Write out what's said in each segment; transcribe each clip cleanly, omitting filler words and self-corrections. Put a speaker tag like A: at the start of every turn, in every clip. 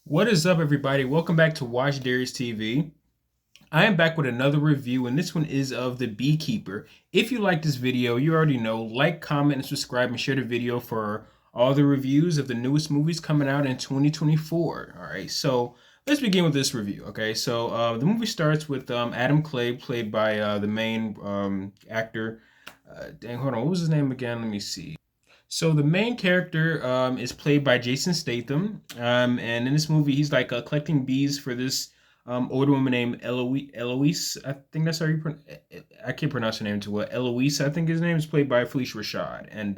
A: What is up, everybody? Welcome back to Watch Darius TV. I am back with another review, and this one is of The Beekeeper. If you like this video, you already know, like, comment, and subscribe, and share the video for all the reviews of the newest movies coming out in 2024. All right, so let's begin with this review. Okay, so the movie starts with Adam Clay, played by the main actor. Dang, hold on, what was his name again? Let me see. So the main character is played by Jason Statham, and in this movie, he's like collecting bees for this older woman named Eloise. Eloise, I think that's how you I can't pronounce her name too well. Eloise, I think his name is played by Felicia Rashad, and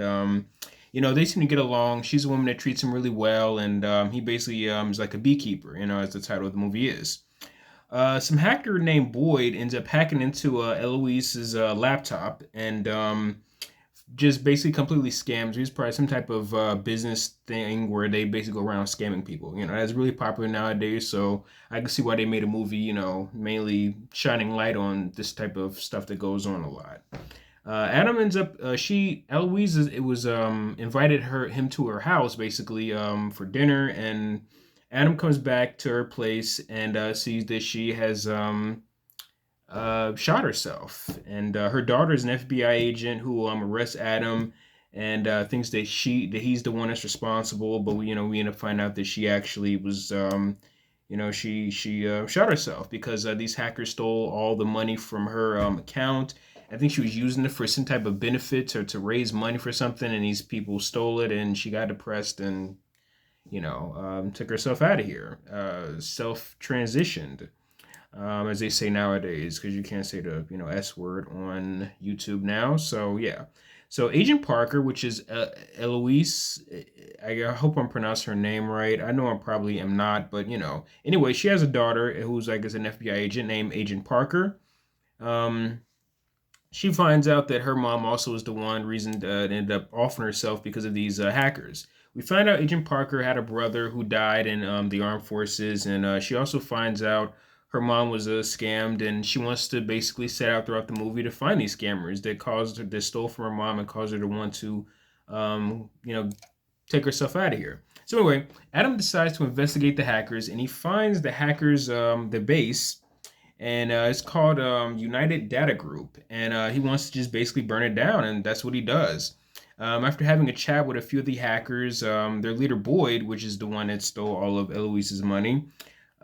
A: they seem to get along. She's a woman that treats him really well, and he basically is like a beekeeper, as the title of the movie is. Some hacker named Boyd ends up hacking into Eloise's laptop and just basically completely scams. He's probably some type of business thing where they basically go around scamming people. That's really popular nowadays. So I can see why they made a movie, mainly shining light on this type of stuff that goes on a lot. Adam ends up, Eloise, it was invited him to her house basically for dinner, and Adam comes back to her place and sees that she has shot herself, and her daughter is an FBI agent who arrests Adam and thinks that he's the one that's responsible. But we end up finding out that she actually was she shot herself because these hackers stole all the money from her account. I think she was using it for some type of benefits or to raise money for something, and these people stole it, and she got depressed and took herself out of here, self transitioned, as they say nowadays, because you can't say the S word on YouTube now. So yeah, so Agent Parker, which is Eloise, I hope I'm pronouncing her name right. I know I probably am not, but anyway, she has a daughter who's like is an FBI agent named Agent Parker. Um, she finds out that her mom also is the one reason that ended up offing herself because of these hackers. We find out Agent Parker had a brother who died in the armed forces, and she also finds out her mom was scammed, and she wants to basically set out throughout the movie to find these scammers that stole from her mom and caused her to want to, um, you know, take herself out of here. So anyway, Adam decides to investigate the hackers, and he finds the hackers, the base, and it's called United Data Group, and he wants to just basically burn it down, and that's what he does. After having a chat with a few of the hackers, their leader Boyd, which is the one that stole all of Eloise's money,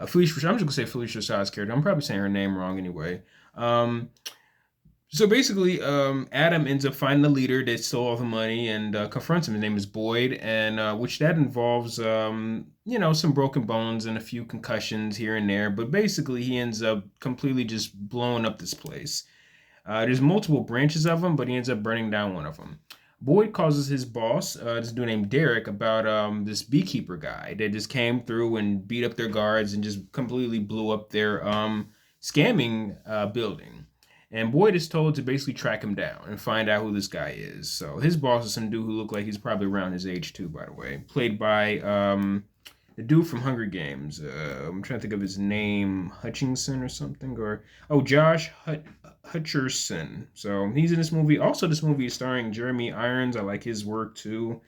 A: Felicia, I'm just gonna say Felicia Rashad's character. I'm probably saying her name wrong anyway. Um, so basically, Adam ends up finding the leader that stole all the money and confronts him. His name is Boyd, and which that involves, some broken bones and a few concussions here and there. But basically, he ends up completely just blowing up this place. There's multiple branches of him, but he ends up burning down one of them. Boyd causes his boss, this dude named Derek, about this beekeeper guy that just came through and beat up their guards and just completely blew up their scamming building. And Boyd is told to basically track him down and find out who this guy is. So his boss is some dude who looked like he's probably around his age too, by the way. Played by the dude from Hunger Games. I'm trying to think of his name, Hutchinson or something, or Josh Hutcherson. So he's in this movie. Also, this movie is starring Jeremy Irons. I like his work too,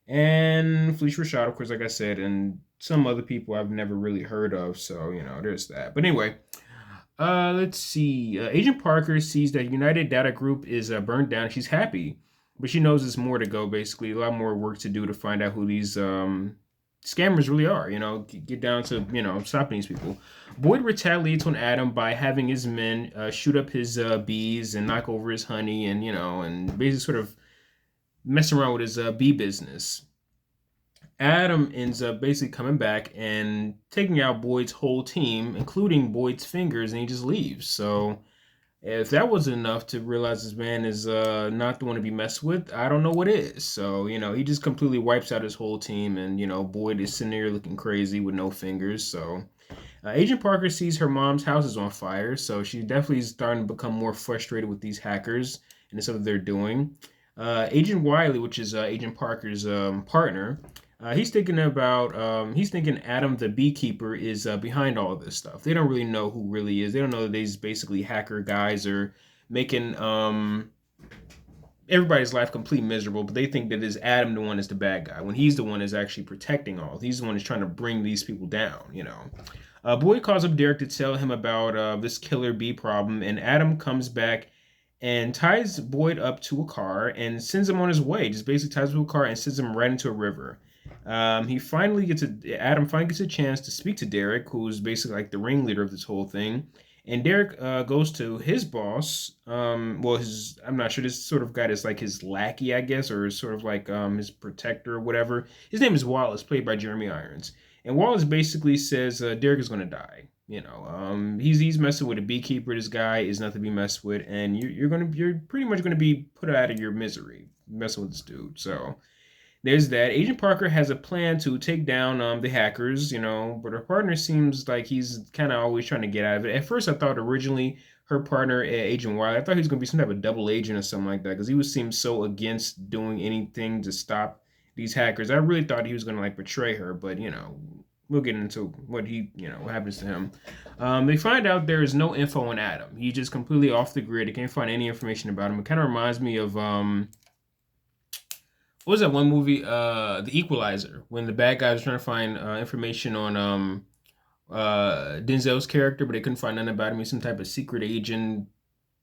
A: and Felicia Rashad, of course, like I said, and some other people I've never really heard of. So there's that. But anyway, let's see. Agent Parker sees that United Data Group is burned down. She's happy, but she knows there's more to go. Basically, a lot more work to do to find out who these scammers really are. Get down to stopping these people. Boyd retaliates on Adam by having his men shoot up his bees and knock over his honey, and basically sort of mess around with his bee business. Adam ends up basically coming back and taking out Boyd's whole team, including Boyd's fingers, and he just leaves. So if that wasn't enough to realize this man is not the one to be messed with, I don't know what is. So, he just completely wipes out his whole team, and, Boyd is sitting there looking crazy with no fingers. So, Agent Parker sees her mom's house is on fire, so she definitely is starting to become more frustrated with these hackers and the stuff that they're doing. Agent Wiley, which is Agent Parker's partner, he's thinking Adam the Beekeeper is behind all of this stuff. They don't really know who really is. They don't know that these basically hacker guys are making everybody's life complete miserable, but they think that is Adam the one that's the bad guy when he's the one that's actually protecting all. He's the one that's trying to bring these people down, you know. Boyd calls up Derek to tell him about this killer bee problem, and Adam comes back and ties Boyd up to a car and sends him on his way. Just basically ties him to a car and sends him right into a river. Adam finally gets a chance to speak to Derek, who's basically like the ringleader of this whole thing. And Derek goes to his boss. I'm not sure. This sort of guy is like his lackey, I guess, or sort of like his protector or whatever. His name is Wallace, played by Jeremy Irons. And Wallace basically says Derek is going to die. You know, he's messing with a beekeeper. This guy is not to be messed with, and you're pretty much gonna be put out of your misery messing with this dude. So there's that. Agent Parker has a plan to take down the hackers, you know, but her partner seems like he's kind of always trying to get out of it. At first, I thought originally her partner, Agent Wiley, I thought he was going to be some type of double agent or something like that because he was seemed so against doing anything to stop these hackers. I really thought he was going to like betray her, but you know, we'll get into what happens to him. They find out there is no info on Adam. He's just completely off the grid. They can't find any information about him. It kind of reminds me of what was that one movie, The Equalizer, when the bad guy was trying to find information on Denzel's character, but they couldn't find nothing about him. He's some type of secret agent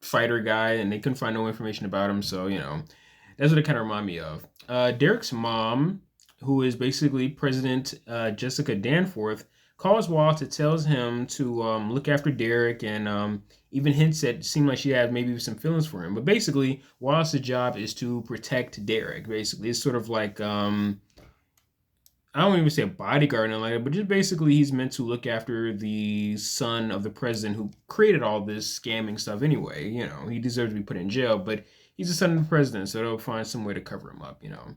A: fighter guy, and they couldn't find no information about him. So you know, that's what it kind of reminded me of. Derek's mom, who is basically President Jessica Danforth, calls Walt to tells him to look after Derek and even hints that it seemed like she had maybe some feelings for him. But basically, Wallace's job is to protect Derek. Basically, it's sort of like I don't even say a bodyguard or like that, but just basically he's meant to look after the son of the president who created all this scamming stuff anyway. You know, he deserves to be put in jail, but he's the son of the president, so they'll find some way to cover him up, you know.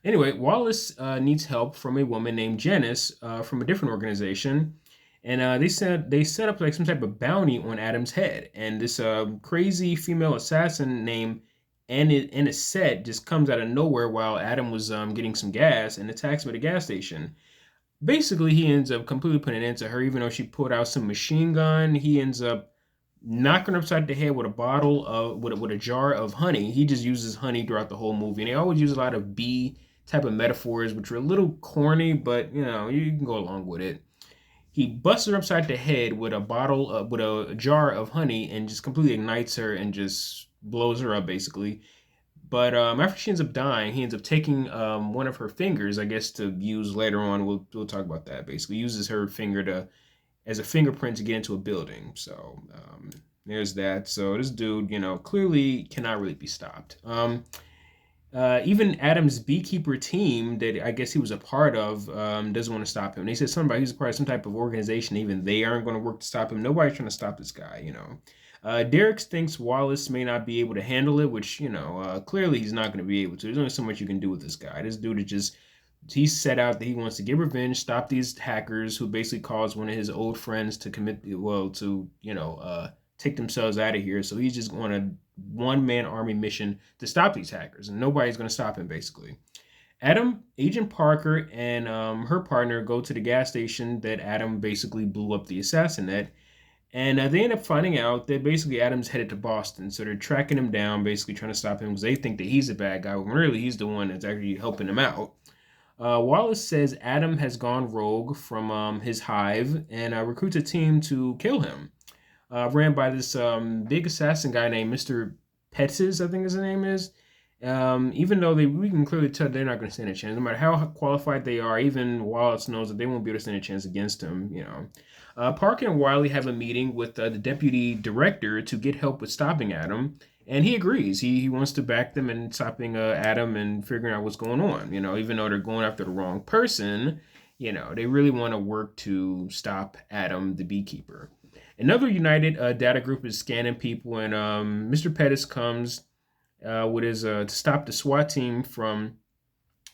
A: Anyway, Wallace needs help from a woman named Janice from a different organization, and they set up like some type of bounty on Adam's head, and this crazy female assassin named Anisette just comes out of nowhere while Adam was getting some gas and attacks him at a gas station. Basically, he ends up completely putting an end to her, even though she pulled out some machine gun. He ends up knocking her upside the head with a bottle of with a jar of honey. He just uses honey throughout the whole movie, and they always use a lot of bee type of metaphors, which are a little corny, but you know you can go along with it. He busts her upside the head with with a jar of honey, and just completely ignites her and just blows her up, basically. But after she ends up dying, he ends up taking one of her fingers, I guess, to use later on. We'll talk about that. Basically, uses her finger to as a fingerprint to get into a building. So there's that. So this dude, you know, clearly cannot really be stopped. Even Adam's beekeeper team that I guess he was a part of doesn't want to stop him. They said somebody he's a part of some type of organization. Even they aren't going to work to stop him. Nobody's trying to stop this guy, you know. Derek thinks Wallace may not be able to handle it, which, you know, clearly he's not going to be able to. There's only so much you can do with this guy. This dude is just, he's set out that he wants to get revenge, stop these hackers who basically caused one of his old friends to take themselves out of here. So he's just on a one-man army mission to stop these hackers, and nobody's going to stop him, basically. Agent Parker, and her partner go to the gas station that Adam basically blew up the assassin at. And they end up finding out that basically Adam's headed to Boston. So they're tracking him down, basically trying to stop him because they think that he's a bad guy, when really he's the one that's actually helping him out. Wallace says Adam has gone rogue from his hive and recruits a team to kill him. Ran by this big assassin guy named Mr. Pettis, I think his name is. Even though we can clearly tell they're not going to stand a chance, no matter how qualified they are. Even Wallace knows that they won't be able to stand a chance against him. You know, Parker and Wiley have a meeting with the deputy director to get help with stopping Adam, and he agrees. He wants to back them in stopping Adam and figuring out what's going on. You know, even though they're going after the wrong person, you know, they really want to work to stop Adam, the beekeeper. Another United data group is scanning people, and Mr. Pettis comes with his to stop the SWAT team from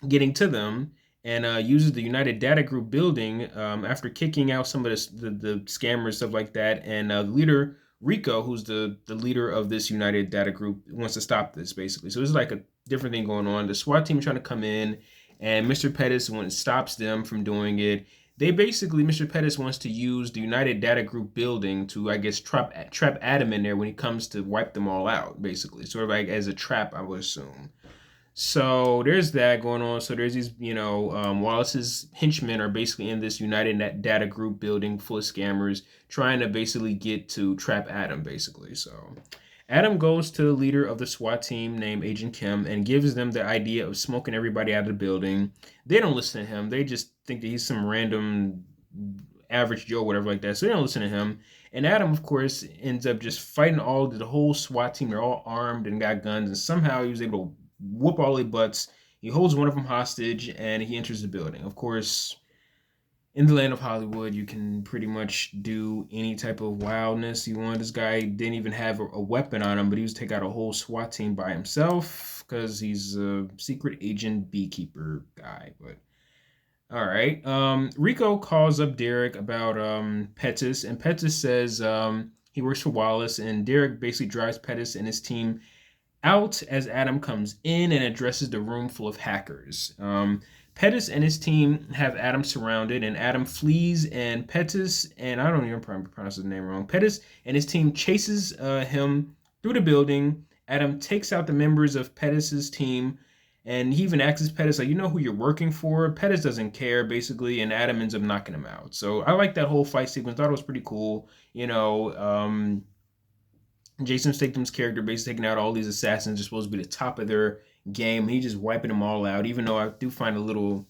A: getting to them, and uses the United Data Group building after kicking out some of the scammers, stuff like that. And the leader, Rico, who's the leader of this United Data Group, wants to stop this, basically. So there's like a different thing going on. The SWAT team is trying to come in, and Mr. Pettis stops them from doing it. They basically, Mr. Pettis wants to use the United Data Group building to, I guess, trap Adam in there when he comes to wipe them all out, basically, sort of like as a trap, I would assume. So there's that going on. So there's these, Wallace's henchmen are basically in this United Data Group building full of scammers, trying to basically get to trap Adam, basically. So Adam goes to the leader of the SWAT team named Agent Kim and gives them the idea of smoking everybody out of the building. They don't listen to him. They just think that he's some random average Joe, whatever like that. So they don't listen to him. And Adam, of course, ends up just fighting all the whole SWAT team. They're all armed and got guns, and somehow he was able to whoop all their butts. He holds one of them hostage, and he enters the building. Of course, in the land of Hollywood, you can pretty much do any type of wildness you want. This guy didn't even have a weapon on him, but he was take out a whole SWAT team by himself because he's a secret agent beekeeper guy. But all right, Rico calls up Derek about Pettis, and Pettis says he works for Wallace, and Derek basically drives Pettis and his team out as Adam comes in and addresses the room full of hackers. Pettis and his team have Adam surrounded, and Adam flees, and Pettis, and I don't even pronounce his name wrong, Pettis and his team chases him through the building. Adam takes out the members of Pettis's team, and he even asks Pettis, like, you know who you're working for? Pettis doesn't care, basically, and Adam ends up knocking him out. So I like that whole fight sequence. Thought it was pretty cool. Jason Statham's character basically taking out all these assassins are supposed to be the top of their game. He's just wiping them all out, even though I do find a little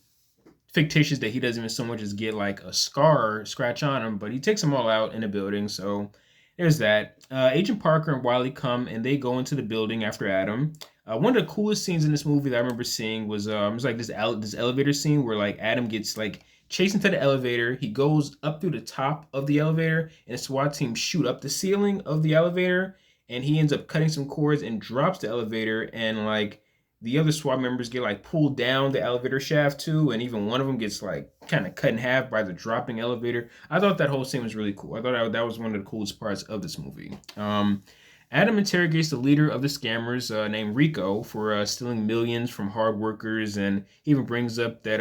A: fictitious that he doesn't even so much as get like a scratch on him, but he takes them all out in the building. So there's that. Agent Parker and Wiley come and they go into the building after Adam. One of the coolest scenes in this movie that I remember seeing was it was like this elevator scene where like Adam gets like chased into the elevator. He goes up through the top of the elevator, and the SWAT team shoot up the ceiling of the elevator, and he ends up cutting some cords and drops the elevator, and like the other SWAT members get like pulled down the elevator shaft too, and even one of them gets like kind of cut in half by the dropping elevator. I thought that whole scene was really cool. I thought that was one of the coolest parts of this movie. Adam interrogates the leader of the scammers named Rico for stealing millions from hard workers, and he even brings up that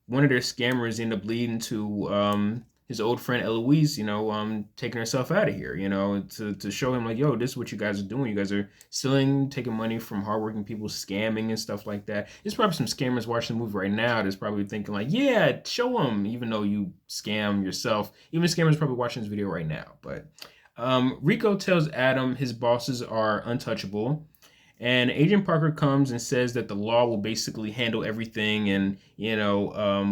A: one of their scammers ended up leading to his old friend Eloise, taking herself out of here, to show him like, yo, this is what you guys are doing. You guys are stealing, taking money from hardworking people, scamming and stuff like that. There's probably some scammers watching the movie right now that's probably thinking like, yeah, show them, even though you scam yourself. Even scammers probably watching this video right now. But Rico tells Adam his bosses are untouchable. And Agent Parker comes and says that the law will basically handle everything, and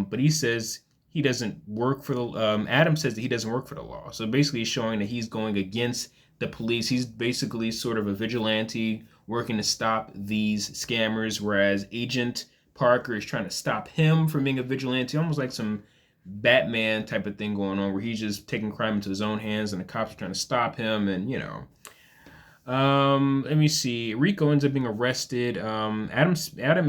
A: but he says he doesn't work for the. Adam says that he doesn't work for the law, so basically he's showing that he's going against the police. He's basically sort of a vigilante working to stop these scammers, whereas Agent Parker is trying to stop him from being a vigilante, almost like some Batman type of thing going on, where he's just taking crime into his own hands, and the cops are trying to stop him, and let me see. Rico ends up being arrested. Adam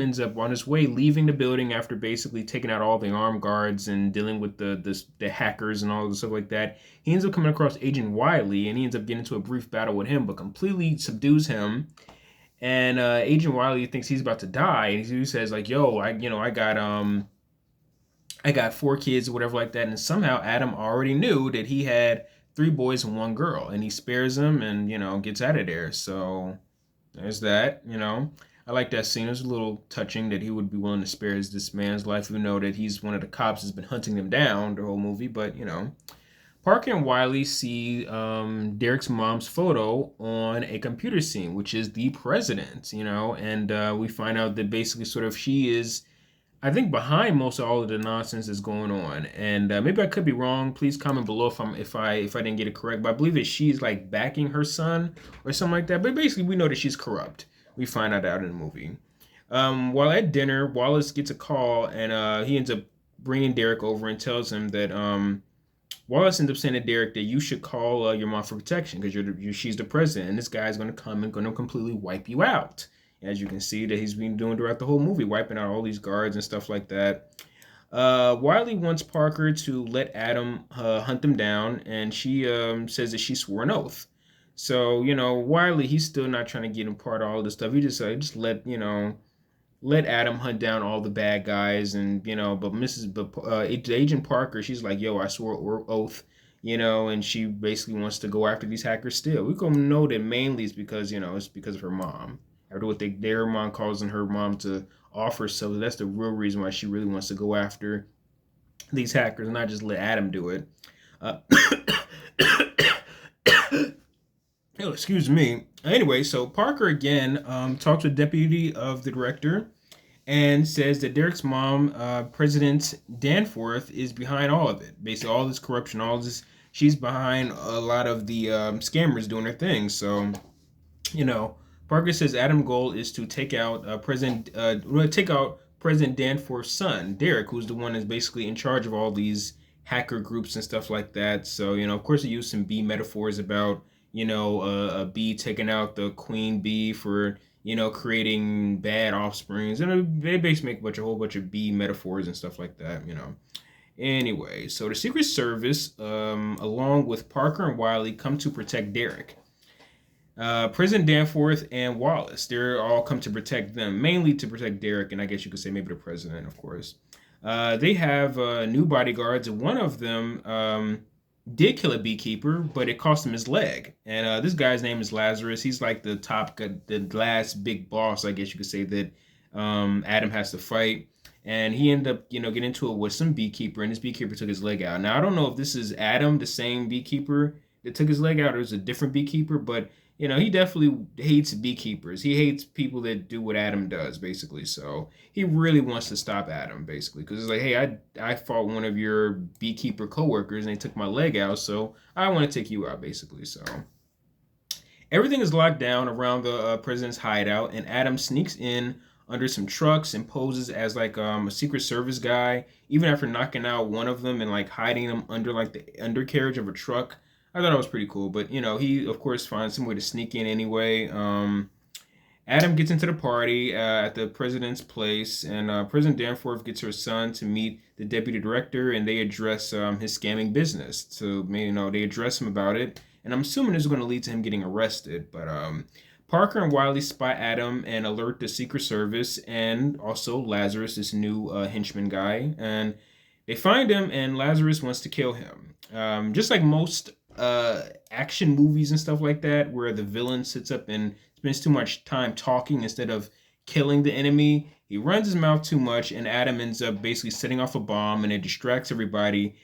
A: ends up on his way leaving the building after basically taking out all the armed guards and dealing with the hackers and all the stuff like that. He ends up coming across Agent Wiley, and he ends up getting into a brief battle with him, but completely subdues him. And Agent Wiley thinks he's about to die, and he says like, "Yo, I got 4 kids or whatever like that." And somehow Adam already knew that he had 3 boys and 1 girl, and he spares them and gets out of there. So there's that. I like that scene. It was a little touching that he would be willing to spare this man's life, even though that he's one of the cops that's been hunting them down the whole movie. But Parker and Wiley see Derek's mom's photo on a computer scene, which is the president. And we find out that basically sort of she is, I think, behind most of all of the nonsense that's going on. And maybe I could be wrong. Please comment below if I didn't get it correct. But I believe that she's like backing her son or something like that. But basically, we know that she's corrupt. We find out in the movie. While at dinner, Wallace gets a call, and he ends up bringing Derek over and tells him that Wallace ends up saying to Derek that you should call your mom for protection because she's the president, and this guy's going to come and going to completely wipe you out. As you can see that he's been doing throughout the whole movie, wiping out all these guards and stuff like that. Wiley wants Parker to let Adam hunt them down, and she says that she swore an oath. So, Wiley, he's still not trying to get him part of all this stuff. He just let, let Adam hunt down all the bad guys, and but Agent Parker, she's like, yo, I swore oath, and she basically wants to go after these hackers still. We gonna know that mainly it's because it's because of her mom. After what their mom calls on her mom to offer, so that's the real reason why she really wants to go after these hackers, and not just let Adam do it. Uh, oh, excuse me. Anyway, so Parker again talks with deputy of the director and says that Derek's mom, President Danforth, is behind all of it. Basically, all this corruption, all this, she's behind a lot of the scammers doing their thing. So, you know, Parker says Adam's goal is to take out President Danforth's son, Derek, who's the one that's basically in charge of all these hacker groups and stuff like that. So, of course, he used some bee metaphors about a bee taking out the queen bee for creating bad offsprings, and they basically make a whole bunch of bee metaphors and stuff like that. Anyway, so the Secret Service, along with Parker and Wiley, come to protect Derek. President Danforth and Wallace, they're all come to protect them, mainly to protect Derek, and I guess you could say maybe the president, of course. They have new bodyguards. One of them did kill a beekeeper, but it cost him his leg. And this guy's name is Lazarus. He's like the last big boss, I guess you could say, that Adam has to fight. And he ended up, getting into it with some beekeeper, and this beekeeper took his leg out. Now, I don't know if this is Adam, the same beekeeper that took his leg out, or is a different beekeeper, but he definitely hates beekeepers. He hates people that do what Adam does, basically. So he really wants to stop Adam, basically, because it's like, hey, I fought one of your beekeeper coworkers and they took my leg out, so I want to take you out, basically. So everything is locked down around the president's hideout, and Adam sneaks in under some trucks and poses as like a Secret Service guy, even after knocking out one of them and like hiding them under like the undercarriage of a truck. I thought it was pretty cool, but he of course finds some way to sneak in anyway. Adam gets into the party at the president's place, and President Danforth gets her son to meet the deputy director, and they address his scamming business. So, they address him about it, and I'm assuming this is going to lead to him getting arrested. But Parker and Wiley spot Adam and alert the Secret Service, and also Lazarus, this new henchman guy, and they find him, and Lazarus wants to kill him. Just like most action movies and stuff like that, where the villain sits up and spends too much time talking instead of killing the enemy. He runs his mouth too much, and Adam ends up basically setting off a bomb, and it distracts everybody.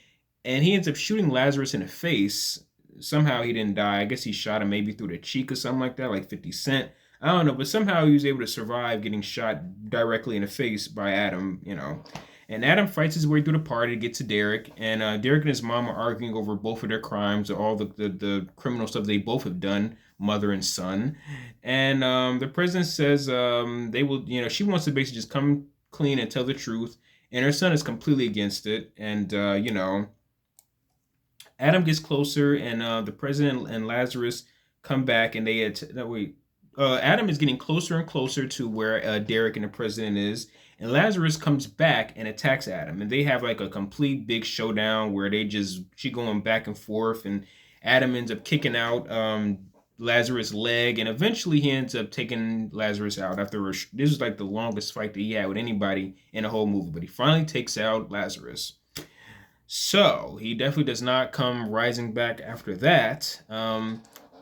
A: And he ends up shooting Lazarus in the face. Somehow he didn't die. I guess he shot him maybe through the cheek or something like that, like 50 Cent. I don't know, but somehow he was able to survive getting shot directly in the face by Adam. And Adam fights his way through the party to get to Derek, and Derek and his mom are arguing over both of their crimes, all the criminal stuff they both have done, mother and son. And the president says they will, she wants to basically just come clean and tell the truth, and her son is completely against it. And Adam gets closer, and the president and Lazarus come back, and they no wait. Adam is getting closer and closer to where Derek and the president is, and Lazarus comes back and attacks Adam, and they have like a complete big showdown where she going back and forth, and Adam ends up kicking out Lazarus' leg, and eventually he ends up taking Lazarus out after this was like the longest fight that he had with anybody in the whole movie, but he finally takes out Lazarus. So he definitely does not come rising back after that.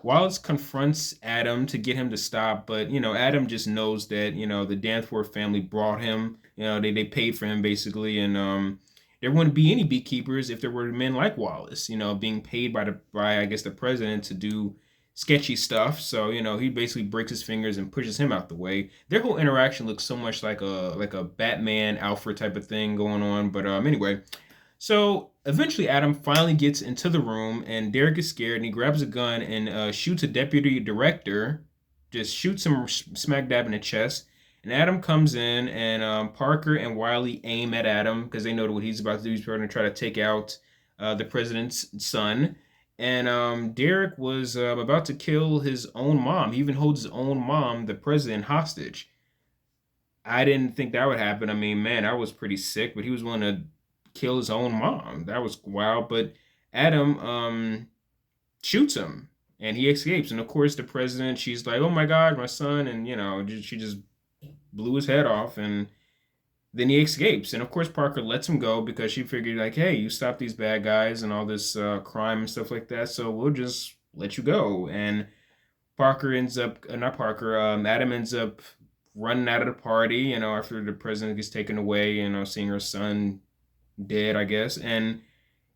A: Wallace confronts Adam to get him to stop, but Adam just knows that the Danforth family brought him. They paid for him basically, and there wouldn't be any beekeepers if there were men like Wallace. Being paid by I guess the president to do sketchy stuff. So he basically breaks his fingers and pushes him out the way. Their whole interaction looks so much like a Batman Alfred type of thing going on. But anyway. So eventually, Adam finally gets into the room, and Derek is scared, and he grabs a gun and shoots a deputy director, just shoots him smack dab in the chest. And Adam comes in, and Parker and Wiley aim at Adam because they know what he's about to do. He's going to try to take out the president's son. And Derek was about to kill his own mom. He even holds his own mom, the president, hostage. I didn't think that would happen. I mean, man, I was pretty sick, but he was willing to kill his own mom. That was wild. But Adam shoots him, and he escapes. And of course, the president, she's like, "Oh my God, my son!" And she just blew his head off, and then he escapes. And of course, Parker lets him go because she figured, like, hey, you stopped these bad guys and all this crime and stuff like that, so we'll just let you go. And Parker ends up, not Parker, Adam ends up running out of the party, after the president gets taken away, seeing her son dead, I guess. And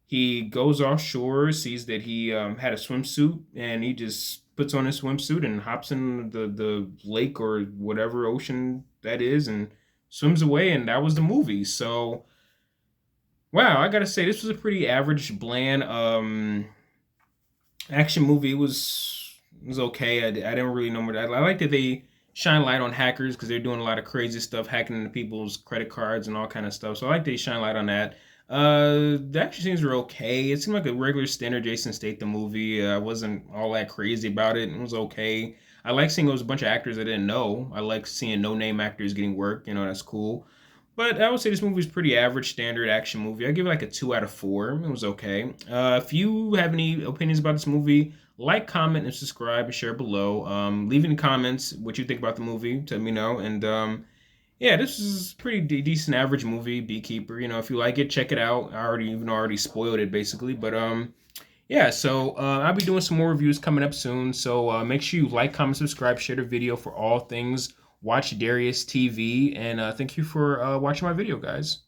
A: he goes offshore, sees that he had a swimsuit, and he just puts on his swimsuit and hops in the lake or whatever ocean that is and swims away. And that was the movie. So, wow, I gotta say, this was a pretty average, bland action movie. It was okay. I didn't really know more. I like that they shine light on hackers because they're doing a lot of crazy stuff, hacking into people's credit cards and all kind of stuff. So I like they shine light on that. The action scenes were okay. It seemed like a regular standard Jason Statham movie. I wasn't all that crazy about it. It was okay. I like seeing it was a bunch of actors I didn't know. I like seeing no name actors getting work. That's cool. But I would say this movie is pretty average, standard action movie. I give it like a 2 out of 4. It was okay. If you have any opinions about this movie, like, comment, and subscribe, and share below. Leave in the comments what you think about the movie. Let me know. And yeah, this is pretty decent, average movie, Beekeeper. If you like it, check it out. I already spoiled it basically. But yeah. So I'll be doing some more reviews coming up soon. So make sure you like, comment, subscribe, share the video for all things Watch Darius TV. And thank you for watching my video, guys.